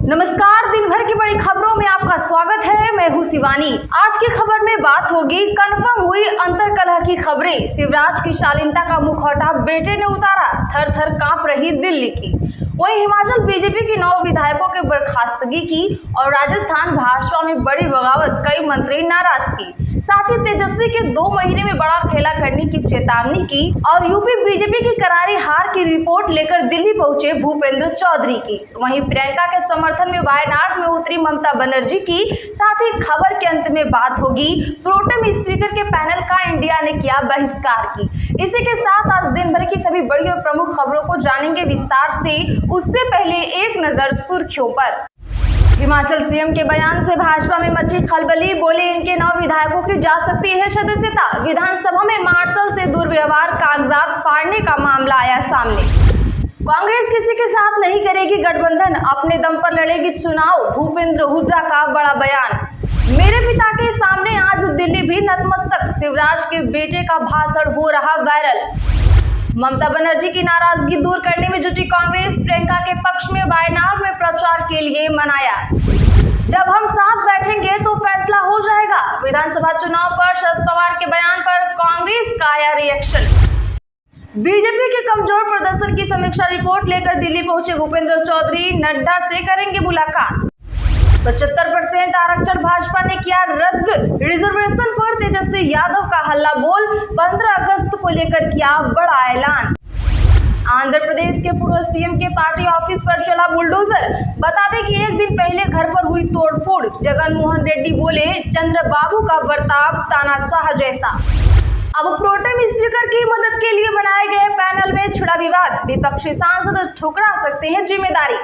नमस्कार, दिन भर की बड़ी खबरों में आपका स्वागत है। मैं हूं शिवानी। आज की खबर में बात होगी कंफर्म हुई अंतरकलह की खबरें। शिवराज की शालीनता का मुखौटा बेटे ने उतारा, थर थर कांप रही दिल्ली की। वहीं हिमाचल बीजेपी की 9 विधायकों के बर्खास्तगी की और राजस्थान भाजपा में बड़ी बगावत, कई मंत्री नाराज की। साथ ही तेजस्वी के 2 महीने में बड़ा खेला करने की चेतावनी की और यूपी बीजेपी की करारी हार की रिपोर्ट लेकर दिल्ली पहुंचे भूपेंद्र चौधरी की। वहीं प्रियंका के समर्थन में वायनाड में उतरी ममता बनर्जी की। साथ ही खबर के अंत में बात होगी प्रोटेम स्पीकर के पैनल का इंडिया ने किया बहिष्कार की। इसी के साथ आज दिन भर की सभी बड़ी और प्रमुख खबरों को जानेंगे विस्तार से। उससे पहले एक नजर सुर्खियों पर। हिमाचल सीएम के बयान से भाजपा में मची खलबली, बोले इनके 9 विधायकों की जा सकती है सदस्यता। विधानसभा में मार्शल से दुर्व्यवहार, कागजात फाड़ने का मामला आया सामने। कांग्रेस किसी के साथ नहीं करेगी गठबंधन, अपने दम पर लड़ेगी चुनाव, भूपेंद्र हुड्डा का बड़ा बयान। मेरे पिता के सामने आज दिल्ली भी नतमस्तक, शिवराज के बेटे का भाषण हो रहा वायरल। ममता बनर्जी की नाराजगी दूर करने में जुटी कांग्रेस, प्रियंका के पक्ष में वायनाड में प्रचार के लिए मनाया। जब हम साथ बैठेंगे तो फैसला हो जाएगा। विधानसभा चुनाव पर शरद पवार के बयान पर कांग्रेस का आया रिएक्शन। बीजेपी के कमजोर प्रदर्शन की समीक्षा रिपोर्ट लेकर दिल्ली पहुंचे भूपेंद्र चौधरी, नड्डा से करेंगे मुलाकात। 75% आरक्षण भाजपा ने किया रद्द, रिजर्वेशन पर तेजस्वी यादव का हल्ला बोल, 15 अगस्त को लेकर किया बड़ा ऐलान। आंध्र प्रदेश के पूर्व सीएम के पार्टी ऑफिस पर चला बुलडोजर। बता दें कि एक दिन पहले घर पर हुई तोड़फोड़। जगन मोहन रेड्डी बोले चंद्रबाबू का बर्ताव तानाशाह जैसा। अब प्रोटेम स्पीकर की मदद के लिए बनाए गए पैनल में छिड़ा विवाद, विपक्षी सांसद ठुकरा सकते हैं जिम्मेदारी।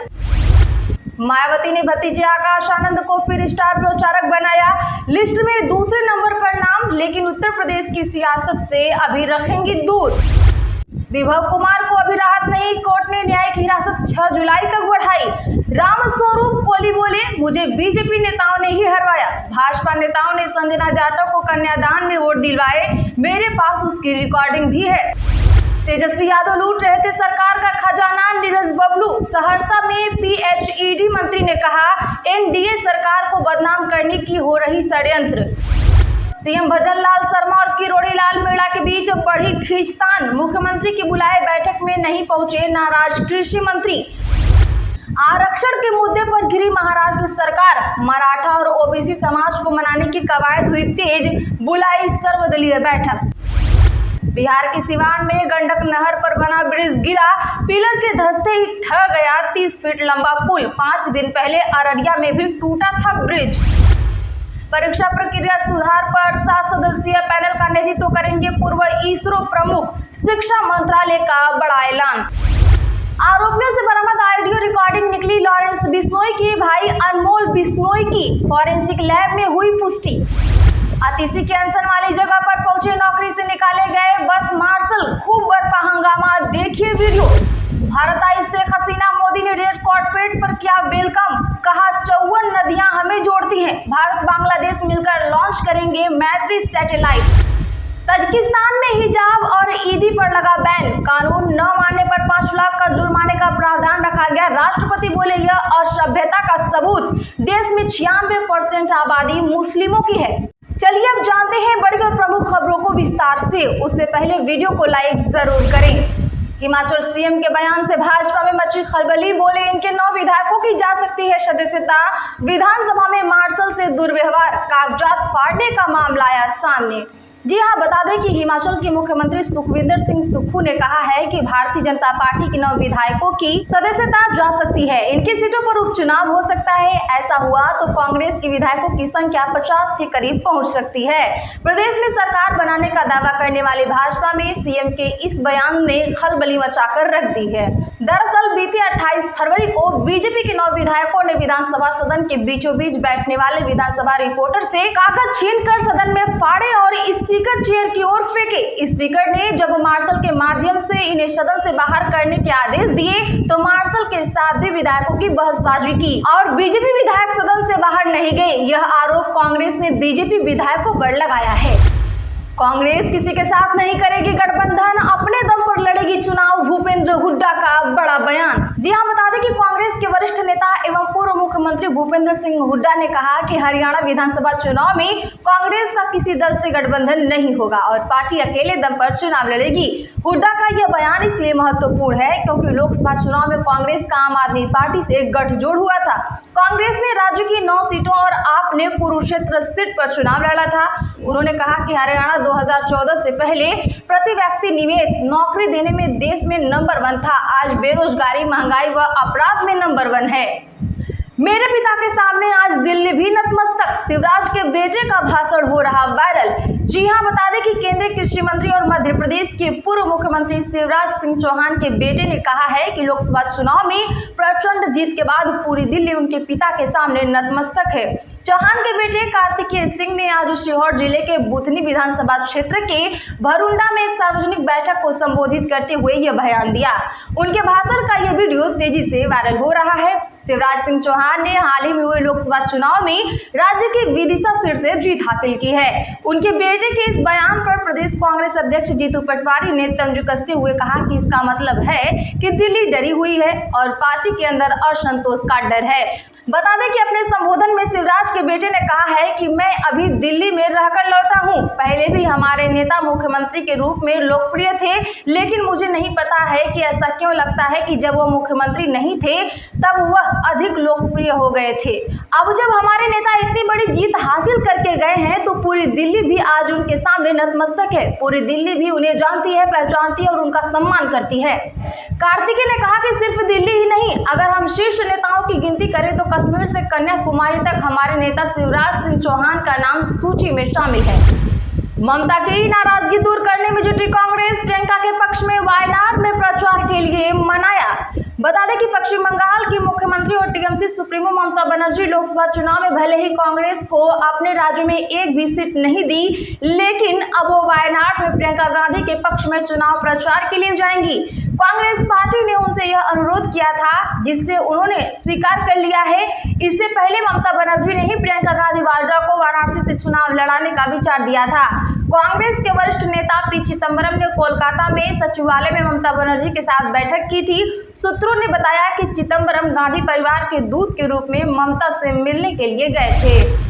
मायावती ने भतीजे आकाश आनंद को फिर स्टार प्रचारक बनाया। लिस्ट में दूसरे नंबर पर नाम, लेकिन उत्तर प्रदेश की सियासत से अभी रखेंगी दूर। विभव कुमार को अभी राहत नहीं, कोर्ट ने न्यायिक हिरासत 6 जुलाई तक बढ़ाई। रामस्वरूप कोहली बोले मुझे बीजेपी नेताओं ने ही हरवाया। भाजपा नेताओं ने संजना जाटव को कन्यादान में वोट दिलवाए, मेरे पास उसकी रिकॉर्डिंग भी है। तेजस्वी यादव लूट रहे थे सरकार का खजाना, नीरज बबलू। सहरसा में पीएचईडी मंत्री ने कहा एनडीए सरकार को बदनाम करने की हो रही षड्यंत्र। सीएम भजन लाल शर्मा और किरोड़ी लाल मीणा के बीच बढ़ी खींचतान, मुख्यमंत्री की बुलाए बैठक में नहीं पहुंचे नाराज कृषि मंत्री। आरक्षण के मुद्दे पर घिरी महाराष्ट्र सरकार, मराठा और ओबीसी समाज को मनाने की कवायद हुई तेज, बुलाई सर्वदलीय बैठक। बिहार के सिवान में गंडक नहर पर बना ब्रिज गिरा, पिलर के धंसते ही ढह गया 30 फीट लंबा पुल। 5 दिन पहले अररिया में भी टूटा था ब्रिज। परीक्षा प्रक्रिया सुधार पर 7 सदस्यीय पैनल का नेतृत्व करेंगे पूर्व इसरो प्रमुख, शिक्षा मंत्रालय का बड़ा ऐलान। आरोपियों से बरामद ऑडियो रिकॉर्डिंग निकली लॉरेंस बिश्नोई की भाई अनमोल बिश्नोई की, फॉरेंसिक लैब में हुई पुष्टि। आतिशी के अनशन वाली जगह पर पहुंचे नौकरी से निकाले गए बस मार्शल, खूब बरपा हंगामा, देखिए वीडियो। भारत आई शेख हसीना, मोदी ने रेड कार्पेट पर किया वेलकम, कहा 54 नदियां हमें जोड़ती हैं। भारत बांग्लादेश मिलकर लॉन्च करेंगे मैत्री सैटेलाइट। तजिकिस्तान में हिजाब और ईदी पर लगा बैन, कानून न मानने पर 5 लाख का जुर्माने का प्रावधान रखा गया। राष्ट्रपति बोले यह असभ्यता का सबूत, देश में 96% आबादी मुस्लिमों की है। चलिए अब जानते हैं बड़ी और प्रमुख खबरों को विस्तार से। उससे पहले वीडियो को लाइक जरूर करें। हिमाचल सीएम के बयान से भाजपा में मची खलबली, बोले इनके 9 विधायकों की जा सकती है सदस्यता। विधानसभा में मार्शल से दुर्व्यवहार, कागजात फाड़ने का मामला आया सामने। जी हाँ, बता दें कि हिमाचल के मुख्यमंत्री सुखविंदर सिंह सुक्खू ने कहा है कि भारतीय जनता पार्टी के 9 विधायकों की सदस्यता जा सकती है। इनकी सीटों पर उपचुनाव हो सकता है। ऐसा हुआ तो कांग्रेस के विधायकों की संख्या 50 के करीब पहुंच सकती है। प्रदेश में सरकार बनाने का दावा करने वाली भाजपा में सीएम के इस बयान ने खलबली मचाकर रख दी है। दरअसल बीते 28 फरवरी को बीजेपी के 9 विधायकों ने विधानसभा सदन के बीचों बीच बैठने वाले विधानसभा रिपोर्टर से कागज छीनकर सदन में फाड़े और स्पीकर चेयर की ओर फेंके। स्पीकर ने जब मार्शल के माध्यम से इन्हें सदन से बाहर करने के आदेश दिए तो मार्शल के साथ भी विधायकों की बहसबाजी की और बीजेपी विधायक सदन से बाहर नहीं गए। यह आरोप कांग्रेस ने बीजेपी विधायकों पर लगाया है। कांग्रेस किसी के साथ नहीं करेगी गठबंधन, अपने दम पर लड़ेगी चुनाव, भूपेंद्र हुड्डा का बड़ा बयान। जी हां, बता दें कि कांग्रेस के वरिष्ठ नेता एवं पूर्व मुख्यमंत्री मुख्यमंत्री भूपेंद्र सिंह हुड्डा ने कहा कि हरियाणा विधानसभा चुनाव में कांग्रेस का किसी दल से गठबंधन नहीं होगा और पार्टी अकेले दम पर चुनाव लड़ेगी। हुड्डा का यह बयान इसलिए महत्वपूर्ण है क्योंकि लोकसभा चुनाव में कांग्रेस का आम आदमी पार्टी से गठजोड़ हुआ था। कांग्रेस ने राज्य की 9 सीटों और आप ने कुरुक्षेत्र सीट पर चुनाव लड़ा था। उन्होंने कहा कि हरियाणा 2014 से पहले प्रति व्यक्ति निवेश नौकरी देने में देश में नंबर 1 था। आज बेरोजगारी, महंगाई व अपराध में नंबर 1 है। मेरे पिता के सामने आज दिल्ली भी नतमस्तक, शिवराज के बेटे का भाषण हो रहा वायरल। जी हां, बता दें कि केंद्रीय कृषि मंत्री और मध्य प्रदेश के पूर्व मुख्यमंत्री शिवराज सिंह चौहान के बेटे ने कहा है कि लोकसभा चुनाव में प्रचंड जीत के बाद पूरी दिल्ली उनके पिता के सामने नतमस्तक है। चौहान के बेटे कार्तिकेय सिंह ने आज सीहोर जिले के बुथनी विधानसभा क्षेत्र के भरुंडा में एक सार्वजनिक बैठक को संबोधित करते हुए यह बयान दिया। उनके भाषण का यह वीडियो तेजी से वायरल हो रहा है। शिवराज सिंह चौहान ने हाल ही में हुए लोकसभा चुनाव में राज्य की विदिशा सीट से जीत हासिल की है। उनके बेटे के इस बयान पर प्रदेश कांग्रेस अध्यक्ष जीतू पटवारी ने तंज कसते हुए कहा कि इसका मतलब है कि दिल्ली डरी हुई है और पार्टी के अंदर असंतोष का डर है। बता दें कि अपने संबोधन में शिवराज के बेटे ने कहा है कि मैं अभी दिल्ली में रहकर लौटा हूं। पहले भी हमारे नेता मुख्यमंत्री के रूप में लोकप्रिय थे, लेकिन मुझे नहीं पता है कि ऐसा क्यों लगता है कि जब वो मुख्यमंत्री नहीं थे तब वह अधिक लोकप्रिय हो गए थे। अब जब हमारे नेता इतनी बड़ी जीत हासिल करके गए हैं तो पूरी दिल्ली भी आज उनके सामने नतमस्तक है। पूरी दिल्ली भी उन्हें जानती है, पहचानती है और उनका सम्मान करती है। कार्तिकेय ने कहा कि सिर्फ दिल्ली ही नहीं, अगर हम शीर्ष नेताओं की गिनती करें तो कश्मीर से कन्याकुमारी तक हमारे नेता शिवराज सिंह चौहान का नाम सूची में शामिल है। ममता की नाराजगी दूर करने में जुटी कांग्रेस, प्रियंका के पक्ष में वायनाड में प्रचार के लिए मनाया। बता दें कि पश्चिम बंगाल की मुख्यमंत्री और टीएमसी सुप्रीमो ममता बनर्जी लोकसभा चुनाव में भले ही कांग्रेस को अपने राज्य में एक भी सीट नहीं दी, लेकिन अब वो वायनाड में प्रियंका गांधी के पक्ष में चुनाव प्रचार के लिए जाएंगी। कांग्रेस पार्टी ने उनसे यह अनुरोध किया था, जिससे उन्होंने स्वीकार कर लिया है। इससे पहले ममता बनर्जी ने ही प्रियंका गांधी वाड्रा को वाराणसी से चुनाव लड़ाने का विचार दिया था। कांग्रेस के वरिष्ठ नेता पी चिदंबरम ने कोलकाता में सचिवालय में ममता बनर्जी के साथ बैठक की थी। सूत्रों ने बताया कि चिदंबरम गांधी परिवार के दूत के रूप में ममता से मिलने के लिए गए थे।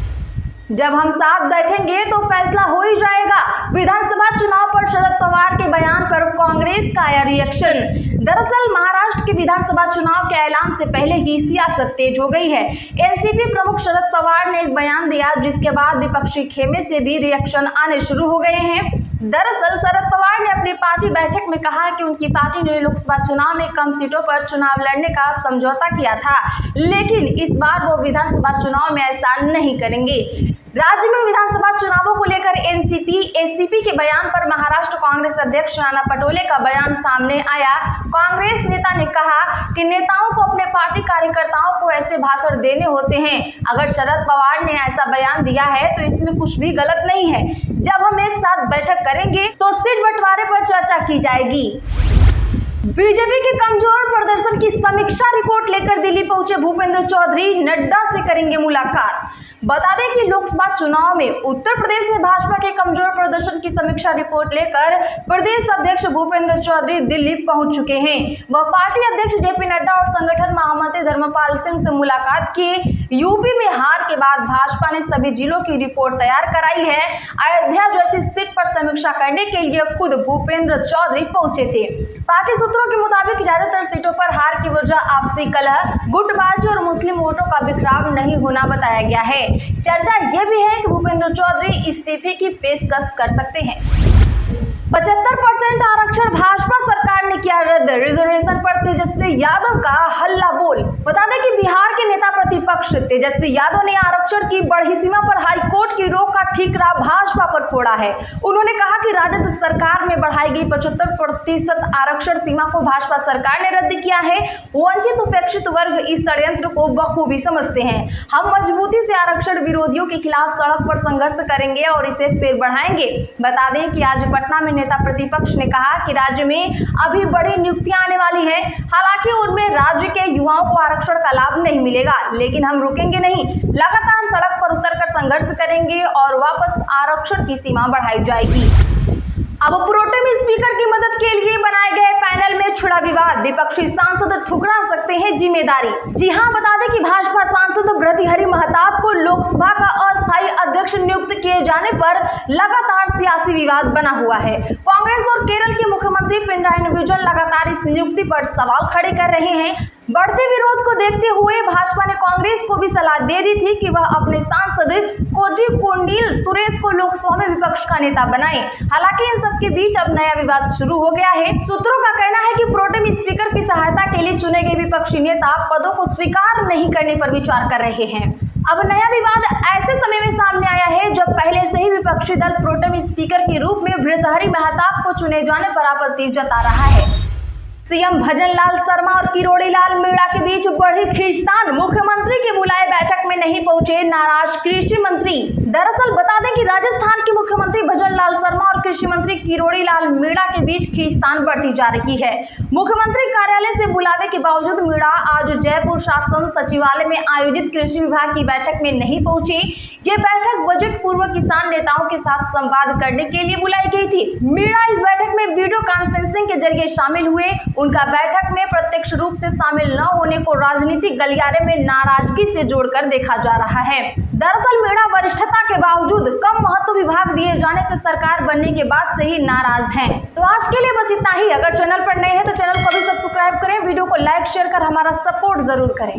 जब हम साथ बैठेंगे तो फैसला हो ही जाएगा। विधानसभा चुनाव पर शरद पवार के बयान पर कांग्रेस का आया रिएक्शन। दरअसल महाराष्ट्र के विधानसभा चुनाव के ऐलान से पहले ही सियासत तेज हो गई है। एनसीपी प्रमुख शरद पवार ने एक बयान दिया, जिसके बाद विपक्षी खेमे से भी रिएक्शन आने शुरू हो गए हैं। दरअसल शरद पवार ने अपनी पार्टी बैठक में कहा कि उनकी पार्टी ने लोकसभा चुनाव में कम सीटों पर चुनाव लड़ने का समझौता किया था, लेकिन इस बार वो विधानसभा चुनाव में ऐसा नहीं करेंगे। राज्य में विधानसभा चुनावों को लेकर एनसीपी एससीपी के बयान पर महाराष्ट्र कांग्रेस अध्यक्ष नाना पटोले का बयान सामने आया। कांग्रेस नेता ने कहा कि नेताओं को अपने पार्टी कार्यकर्ताओं को ऐसे भाषण देने होते हैं। अगर शरद पवार ने ऐसा बयान दिया है तो इसमें कुछ भी गलत नहीं है। जब हम एक साथ बैठक करेंगे तो सीट बंटवारे पर चर्चा की जाएगी। बीजेपी के कमजोर प्रदर्शन की समीक्षा रिपोर्ट लेकर दिल्ली पहुंचे भूपेंद्र चौधरी, नड्डा से करेंगे मुलाकात। बता दें कि लोकसभा चुनाव में उत्तर प्रदेश में भाजपा के कमजोर प्रदर्शन की समीक्षा रिपोर्ट लेकर प्रदेश अध्यक्ष भूपेंद्र चौधरी दिल्ली पहुंच चुके हैं। वह पार्टी अध्यक्ष जेपी नड्डा और संगठन महामंत्री धर्मपाल सिंह से मुलाकात किए। यूपी में हार के बाद भाजपा ने सभी जिलों की रिपोर्ट तैयार कराई है। अयोध्या जैसी सीट पर समीक्षा करने के लिए खुद भूपेंद्र चौधरी पहुंचे थे। पार्टी सूत्रों के मुताबिक ज्यादातर सीटों पर हार की वजह आपसी कलह, गुटबाजी और मुस्लिम वोटों का बिखराव नहीं होना बताया गया है। चर्चा यह भी है कि भूपेंद्र चौधरी इस्तीफे की पेशकश कर सकते हैं। 75% आरक्षण भाजपा सरकार ने किया रद्द, रिजर्वेशन पर तेजस्वी यादव का हल्ला बोल। बता दें कि बिहार के नेता प्रतिपक्ष तेजस्वी यादव ने आरक्षण की बढ़ी सीमा पर हाईकोर्ट की रोक का ठीकरा भाजपा पर फोड़ा है। उन्होंने कहा कि राजद सरकार में बढ़ाई गई 75% आरक्षण सीमा को भाजपा सरकार ने रद्द किया है। वंचित उपेक्षित वर्ग इस षड्यंत्र को बखूबी समझते हैं। हम मजबूती से आरक्षण विरोधियों के खिलाफ सड़क पर संघर्ष करेंगे और इसे फिर बढ़ाएंगे। बता दें कि आज पटना में नेता प्रतिपक्ष ने कहा कि राज्य में अभी बड़ी नियुक्तियां आने वाली हैं। हालांकि उनमें राज्य के युवाओं को आरक्षण का लाभ नहीं मिलेगा, लेकिन हम रुकेंगे नहीं, लगातार सड़क पर उतरकर संघर्ष करेंगे और वापस आरक्षण की सीमा बढ़ाई जाएगी। अब प्रोटेम स्पीकर की मदद के लिए बनाए गए पैनल में छिड़ा विवाद, विपक्षी सांसद ठुकरा सकते हैं जिम्मेदारी। जी हां, बता दें कि भाजपा सांसद नियुक्त किए जाने पर लगातार सियासी विवाद बना हुआ है। कांग्रेस और केरल के मुख्यमंत्री पिनराई विजयन लगातार इस नियुक्ति पर सवाल खड़े कर रहे हैं। बढ़ते विरोध को देखते हुए भाजपा ने कांग्रेस को भी सलाह दे दी थी कि वह अपने सांसद कोडिकुंडिल सुरेश को लोकसभा में विपक्ष का नेता बनाए। हालांकि इन सब के बीच अब नया विवाद शुरू हो गया है। सूत्रों का कहना है कि प्रोटेम स्पीकर की सहायता के लिए चुने गए विपक्षी नेता पदों को स्वीकार नहीं करने पर विचार कर रहे हैं। अब नया विवाद ऐसे समय में सामने आया है जब पहले से ही विपक्षी दल प्रोटेम स्पीकर के रूप में भृतहरि महताब को चुने जाने पर आपत्ति जता रहा है। सीएम भजनलाल शर्मा और किरोड़ी लाल मीणा के बीच बढ़ी खींचतान। मुख्यमंत्री की बुलाए बैठक में नहीं पहुंचे नाराज कृषि मंत्री। दरअसल बता दें कि राजस्थान के मुख्यमंत्री भजनलाल शर्मा और कृषि मंत्री किरोड़ी लाल मीणा के बीच खींचतान बढ़ती जा रही है। मुख्यमंत्री कार्यालय से बुलावे के बावजूद मीणा आज जयपुर शासन सचिवालय में आयोजित कृषि विभाग की बैठक में नहीं पहुंची। ये बैठक बजट पूर्व किसान नेताओं के साथ संवाद करने के लिए बुलाई गई थी। मीणा इस बैठक में वीडियो कॉन्फ्रेंसिंग के जरिए शामिल हुए। उनका बैठक में प्रत्यक्ष रूप से शामिल न होने को राजनीतिक गलियारे में नाराजगी से जोड़कर देखा जा रहा है। दरअसल मीणा वरिष्ठता के बावजूद कम महत्व विभाग दिए जाने से सरकार बनने के बाद से ही नाराज हैं। तो आज के लिए बस इतना ही। अगर चैनल पर नए हैं तो चैनल को भी सब्सक्राइब करें, वीडियो को लाइक शेयर कर हमारा सपोर्ट जरूर करें।